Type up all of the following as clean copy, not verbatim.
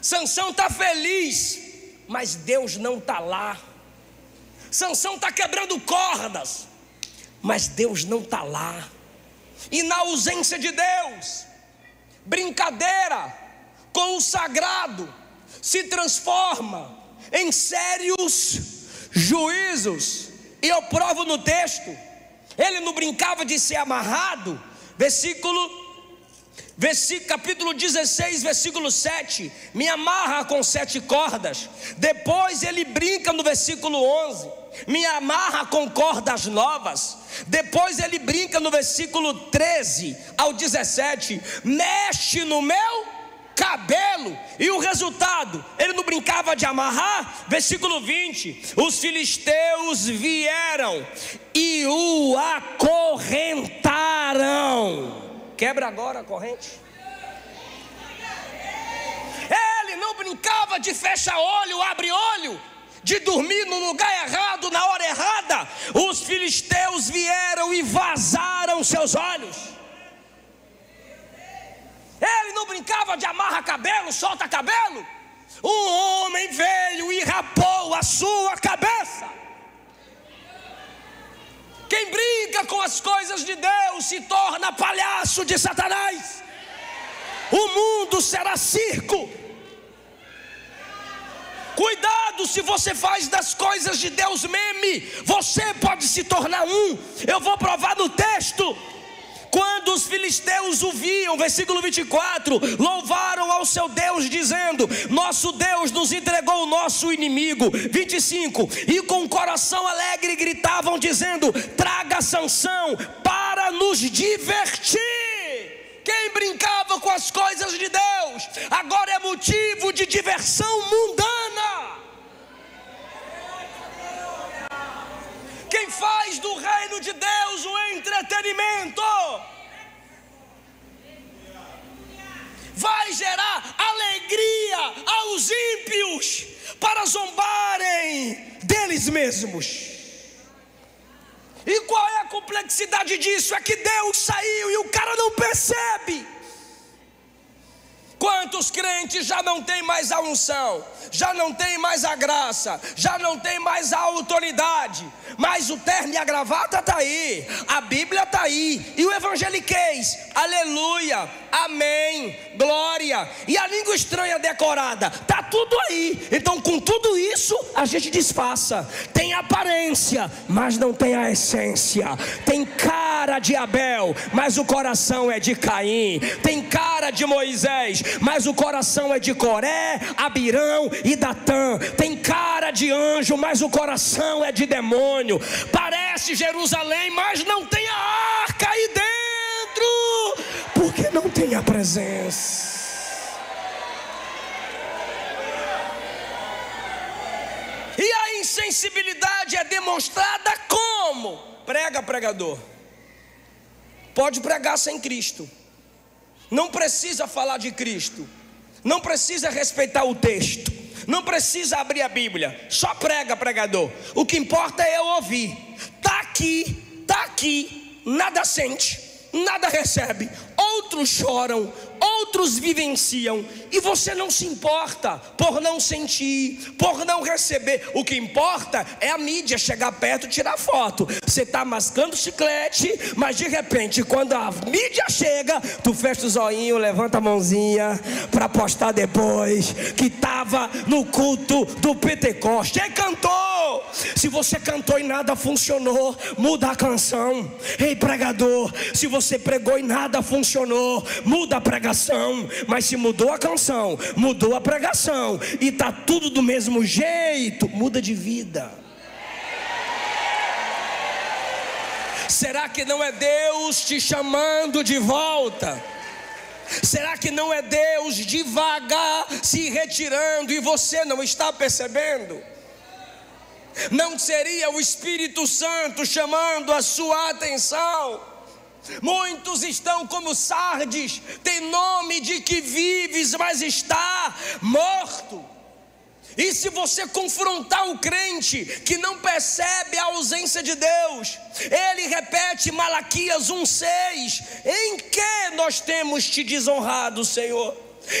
Sansão está feliz, mas Deus não está lá. Sansão está quebrando cordas, mas Deus não está lá. E na ausência de Deus, brincadeira com o sagrado se transforma em sérios juízos. E eu provo no texto. Ele não brincava de ser amarrado. Capítulo 16, versículo 7. Me amarra com 7 cordas. Depois ele brinca no versículo 11. Me amarra com cordas novas. Depois ele brinca no versículo 13 ao 17. Mexe no meu cabelo. E o resultado, ele não brincava de amarrar. Versículo 20. Os filisteus vieram e o acorrentaram. Quebra agora a corrente. Ele não brincava de fecha-olho, abre-olho, de dormir no lugar errado, na hora errada. Os filisteus vieram e vazaram seus olhos. Ele não brincava de amarra cabelo, solta cabelo. Um homem veio e rapou a sua cabeça. Quem brinca com as coisas de Deus se torna palhaço de Satanás. O mundo será circo. Cuidado se você faz das coisas de Deus meme. Você pode se tornar um. Eu vou provar no texto. Quando os filisteus o viam, versículo 24, louvaram ao seu Deus dizendo: nosso Deus nos entregou o nosso inimigo. 25, e com o coração alegre gritavam dizendo: traga Sansão para nos divertir. Quem brincava com as coisas de Deus agora é motivo de diversão mundana. Quem faz do reino de Deus o entretenimento vai gerar alegria aos ímpios para zombarem deles mesmos. E qual é a complexidade disso? É que Deus saiu e o cara não percebe. Quantos crentes já não tem mais a unção, já não tem mais a graça, já não tem mais a autoridade, mas o terno e a gravata está aí, a Bíblia está aí, e o evangeliquez, aleluia, amém, glória, e a língua estranha decorada, está tudo aí. Então com tudo isso a gente disfarça, tem aparência, mas não tem a essência, tem cara de Abel, mas o coração é de Caim, tem cara de Moisés, mas o coração é de Coré, Abirão e Datã, tem cara de anjo, mas o coração é de demônio, parece Jerusalém, mas não tem a arca aí dentro, porque não tem a presença. E a insensibilidade é demonstrada como? Prega, pregador, pode pregar sem Cristo, não precisa falar de Cristo, não precisa respeitar o texto, não precisa abrir a Bíblia, só prega, pregador. O que importa é eu ouvir. Tá aqui, nada sente, nada recebe. Outros choram, outros vivenciam, e você não se importa por não sentir, por não receber. O que importa é a mídia chegar perto e tirar foto. Você está mascando chiclete, mas de repente quando a mídia chega, tu fecha o zoinho, levanta a mãozinha para postar depois que estava no culto do Pentecoste e cantou. Se você cantou e nada funcionou, muda a canção. Ei, pregador, se você pregou e nada funcionou, muda a pregação. Mas se mudou a canção, mudou a pregação, e está tudo do mesmo jeito, muda de vida. Será que não é Deus te chamando de volta? Será que não é Deus devagar se retirando e você não está percebendo? Não seria o Espírito Santo chamando a sua atenção? Muitos estão como Sardes, tem nome de que vives, mas está morto. E se você confrontar o crente que não percebe a ausência de Deus, ele repete Malaquias 1:6: em que nós temos te desonrado, Senhor?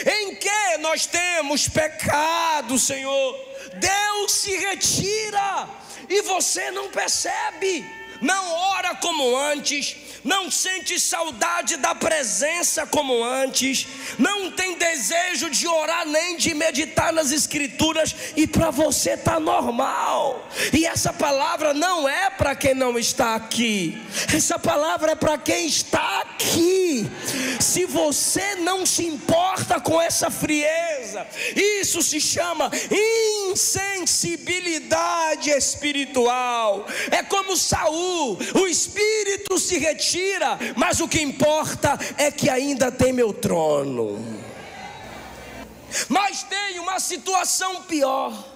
Em que nós temos pecado, Senhor? Deus se retira e você não percebe, não ora como antes, não sente saudade da presença como antes, não tem desejo de orar nem de meditar nas escrituras, e para você está normal. E essa palavra não é para quem não está aqui, essa palavra é para quem está aqui. Se você não se importa com essa frieza, isso se chama insensibilidade espiritual. É como Saul, o espírito se retira, mas o que importa é que ainda tem meu trono. Mas tem uma situação pior,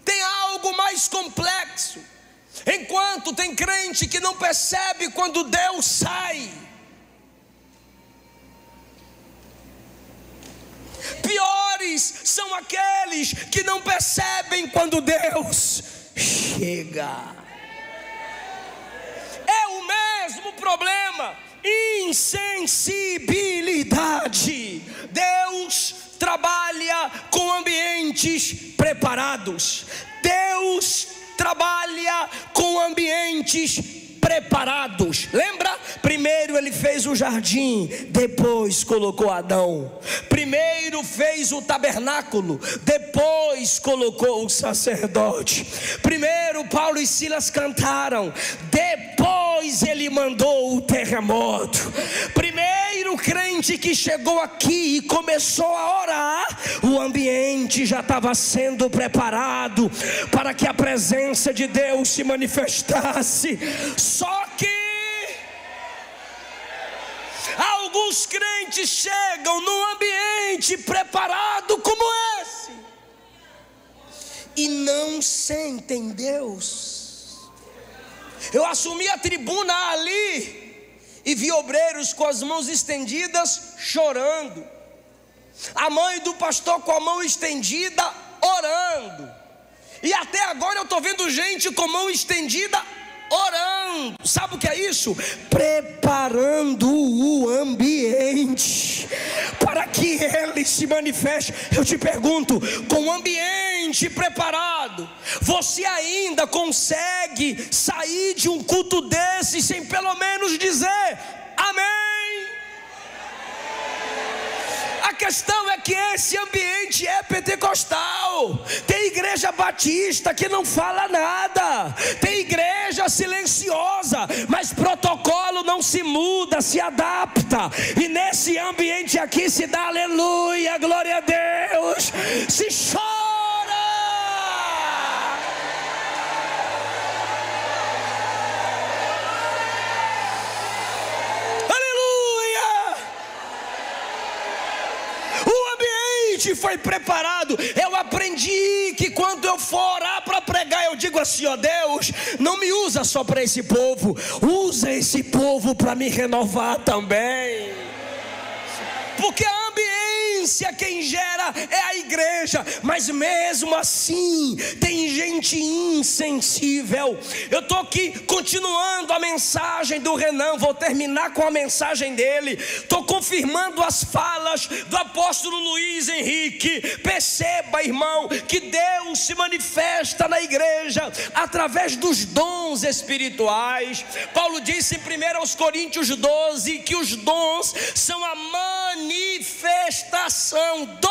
tem algo mais complexo. Enquanto tem crente que não percebe quando Deus sai, piores são aqueles que não percebem quando Deus chega. É o mesmo problema, insensibilidade. Deus trabalha com ambientes preparados. Deus trabalha com ambientes preparados. Lembra? Primeiro ele fez o jardim, depois colocou Adão. Primeiro fez o tabernáculo, depois colocou o sacerdote. Primeiro Paulo e Silas cantaram, depois ele mandou o terremoto. Primeiro crente que chegou aqui e começou a orar, o ambiente já estava sendo preparado para que a presença de Deus se manifestasse. Só que alguns crentes chegam num ambiente preparado como esse e não sentem Deus. Eu assumi a tribuna ali e vi obreiros com as mãos estendidas chorando, a mãe do pastor com a mão estendida orando, e até agora eu estou vendo gente com mão estendida orando. Sabe o que é isso? Preparando o ambiente para que Ele se manifeste. Eu te pergunto, com o ambiente preparado, você ainda consegue sair de um culto desse sem pelo menos dizer amém? A questão é que esse ambiente é pentecostal. Tem igreja batista que não fala nada, tem igreja silenciosa, mas protocolo não se muda, se adapta. E nesse ambiente aqui se dá aleluia, glória a Deus, se chora. Foi preparado. Eu aprendi que quando eu for orar para pregar, eu digo assim: ó Deus, não me usa só para esse povo, usa esse povo para me renovar também. Porque a ambiência quem gera é a igreja, mas mesmo assim tem gente insensível. Eu estou aqui continuando a mensagem do Renan, vou terminar com a mensagem dele. Estou confirmando as falas do apóstolo Luiz Henrique. Perceba, irmão, que Deus se manifesta na igreja através dos dons espirituais. Paulo disse em 1 Coríntios 12 que os dons são a manifestação do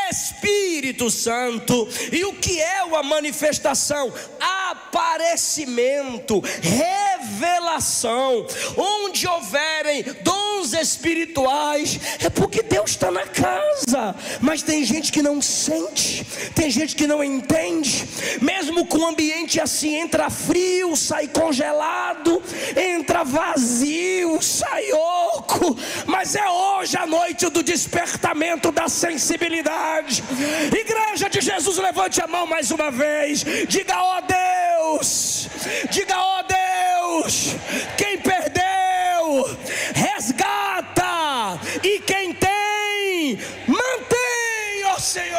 Espírito Santo. E o que é uma manifestação? Aparecimento, revelação. Onde houverem dons espirituais, é porque Deus está na casa. Mas tem gente que não sente, tem gente que não entende. Mesmo com o ambiente assim, entra frio, sai congelado, entra vazio, sai oco. Mas é hoje a noite do despertamento da sensibilidade. Igreja de Jesus, levante a mão mais uma vez. Diga: ó Deus, diga: ó Deus, quem perdeu, resgata, e quem tem, mantém, ó Senhor.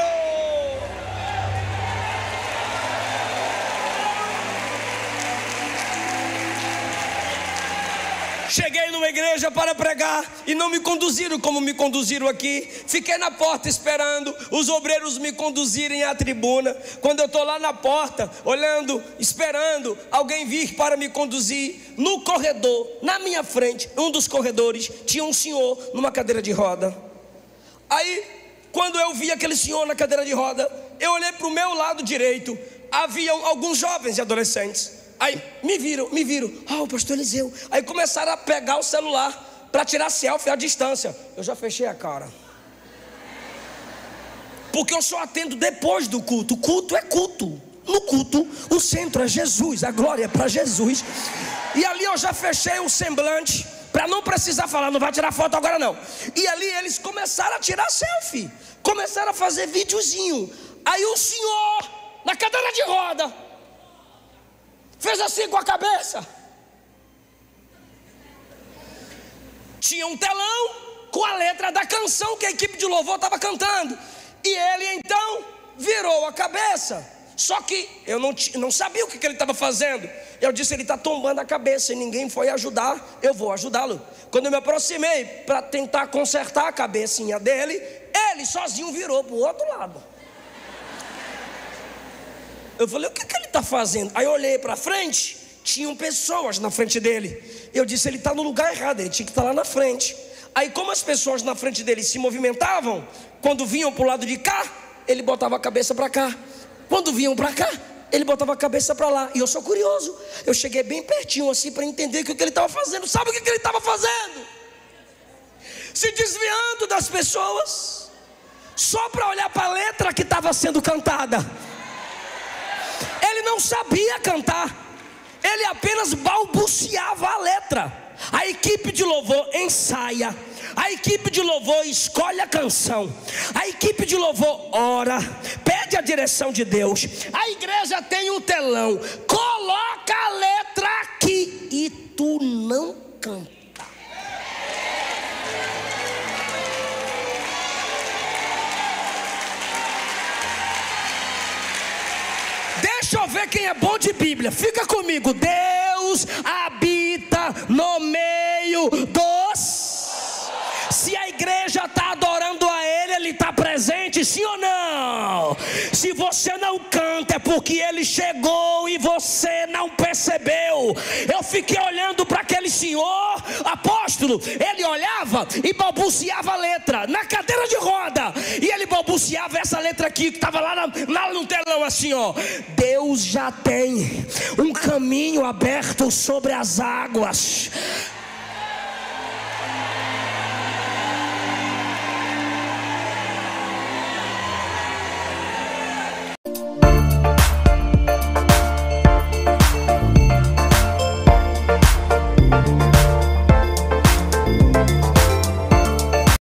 Cheguei numa igreja para pregar e não me conduziram como me conduziram aqui. Fiquei na porta esperando os obreiros me conduzirem à tribuna. Quando eu estou lá na porta, olhando, esperando alguém vir para me conduzir, no corredor, na minha frente, um dos corredores, tinha um senhor numa cadeira de roda. Aí, quando eu vi aquele senhor na cadeira de roda, eu olhei para o meu lado direito. Haviam alguns jovens e adolescentes. Aí me viram, o pastor Eliseu. Aí começaram a pegar o celular para tirar selfie à distância. Eu já fechei a cara, porque eu só atendo depois do culto. O culto é culto. No culto, o centro é Jesus, a glória é para Jesus. E ali eu já fechei o semblante, para não precisar falar, não vai tirar foto agora não. E ali eles começaram a tirar selfie, começaram a fazer videozinho. Aí o senhor, na cadeira de roda, fez assim com a cabeça. Tinha um telão com a letra da canção que a equipe de louvor estava cantando. E ele então virou a cabeça. Só que eu não sabia o que ele estava fazendo. Eu disse, ele está tombando a cabeça e ninguém foi ajudar, eu vou ajudá-lo. Quando eu me aproximei para tentar consertar a cabecinha dele, ele sozinho virou para o outro lado. Eu falei, o que ele está fazendo? Aí eu olhei para frente, tinham pessoas na frente dele. Eu disse, ele está no lugar errado, ele tinha que estar lá na frente. Aí como as pessoas na frente dele se movimentavam, quando vinham para o lado de cá, ele botava a cabeça para cá. Quando vinham para cá, ele botava a cabeça para lá. E eu sou curioso, eu cheguei bem pertinho assim para entender o que ele estava fazendo. Sabe o que ele estava fazendo? Se desviando das pessoas, só para olhar para a letra que estava sendo cantada. Ele não sabia cantar, ele apenas balbuciava a letra. A equipe de louvor ensaia, a equipe de louvor escolhe a canção, a equipe de louvor ora, pede a direção de Deus. A igreja tem um telão, coloca a letra aqui e tu não canta. Deixa eu ver quem é bom de Bíblia, fica comigo. Deus habita no meio dos... Se a igreja está adorando a Ele, Ele está presente, sim ou não? Se você não canta é porque Ele chegou e você não percebeu. Eu fiquei olhando para aquele senhor, apóstolo, ele olhava e balbuciava a letra, na cadeira de roda, e ele balbuciava essa letra aqui, que estava lá no telão assim, ó. Deus já tem um caminho aberto sobre as águas.